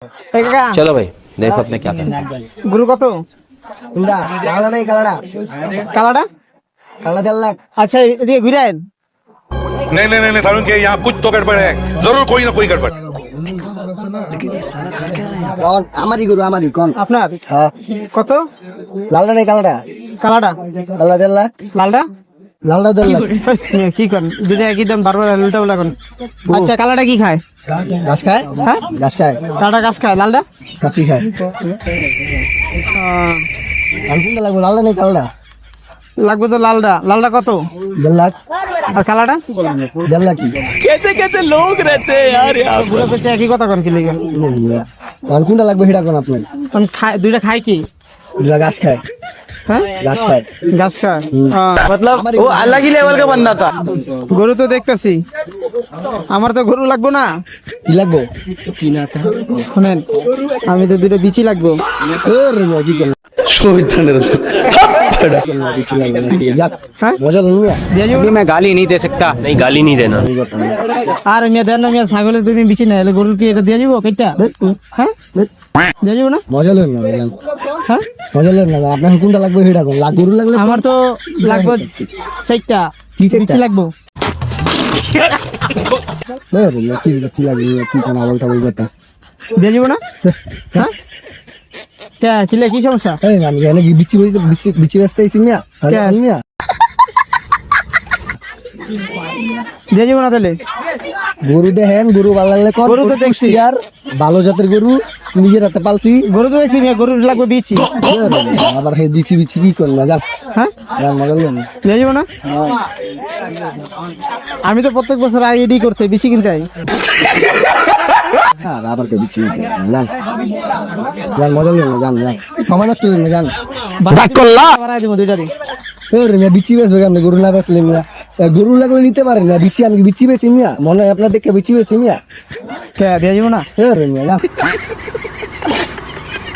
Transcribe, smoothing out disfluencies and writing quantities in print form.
चलो भाई देखो अपने क्या करते हैं। গরু কত? কালাডা নেই কালাডা কালাটা? কালাডা 4 লাখ। আচ্ছা এদিকে ঘুরে আইন। नहीं नहीं नहीं सारुण के यहाँ कुछ तो गड़बड़ है, जरूर कोई ना कोई गड़बड़। কোন আমারই গরু আমারই কোন আপনার হ্যাঁ কত? লালডা নেই কালাডা কালাটা? কালাডা 4 লাখ লালটা? লালডা 4 লাখ। কি করেন দুটো একই দাম বারবার উল্টা উল্টা করেন। আচ্ছা কালাটা কি খায়? ঘাস খায় হ্যাঁ ঘাস খায় কালাটা ঘাস খায়, লালটা? কাশি খায়। আর কোনটা লাগবে লালডা নেই কালাডা? লাগবে তো লালটা। লালটা কত? 4 লাখ। আর কালাটা? 4 লাখ কি পুরো পেছে একই কথা কন কি লিগে? আর কোনটা লাগবে সেটা কোন আপনার? আমি খাই দুইটা খাই কি? দুটা ঘাস খায় হ্যাঁ ঘাস খায়। ঘাস খায়। मतलब वो अलग ही लेवल का बंदा था। গরু তো দেখতেছি, আমার তো গরু লাগবো না। কি লাগবো? শুনেন আমি তো দুটো বিচি লাগবো। ওরে বাবা, কি করলাম? কিছু লাগবে না, ঠিক আছে, যাক। হ্যাঁ মজা লুন না। দিয়ে যাবো? अभी मैं गाली नहीं दे सकता। नहीं गाली नहीं देना। আর মিয়া দেন না মিয়া, ছাগলের তুমি বিচি না এলে গরুর কি এটা দিয়ে যাবো কেটা? হ্যাঁ দিয়ে যাবো না? মজা লুন না যান। হ্যাঁ মজা লুন না, আপনার কোনটা লাগবে সেটা কোন? গরু লাগলে আমার তো লাগবে 4টা কি চারটা? বিচি লাগবো। কি লাগবে কি কোন বলতা বলতা। দিয়ে যাবো না? হ্যাঁ কে কিলে কি সমস্যা? এই আমি জানি কি বিচি বিচি ব্যস্ত আইছি মিয়া। কে? মিয়া দিয়ে যাবো না তাহলে? গরু দেখেন, গরু ভালো লাগলে কর। গরু তো দেখছি। আর ভালো জাতের গরু নিজের হাতে পালছি। গরু তো দেখছি মিয়া, গরুর লাগবে বিচি। আবার হে বিচি বিচি কি করলা যান। হ্যাঁ যান মজা লুন। দিয়ে যাবো না? আমি তো প্রত্যেক বছর আইডি করতে বিচি কিনতে আই। আর আবার কে বিচি নিতে যান। যান মজা লুন না, যান যান। সময় নষ্ট করেন না, যান। বাড়াই দেবো দুইটারই। মিয়া বিচি বেচবে আপনি, গরু না বেচলে মিয়া। গরু লাগলে নিতে পারেন না, বিচি আমি বিচি বেচি মিয়া। মনে হয় আপনার দেখে বিচি বেচি মিয়া। কে দিয়ে যাবো না? মিয়া যান।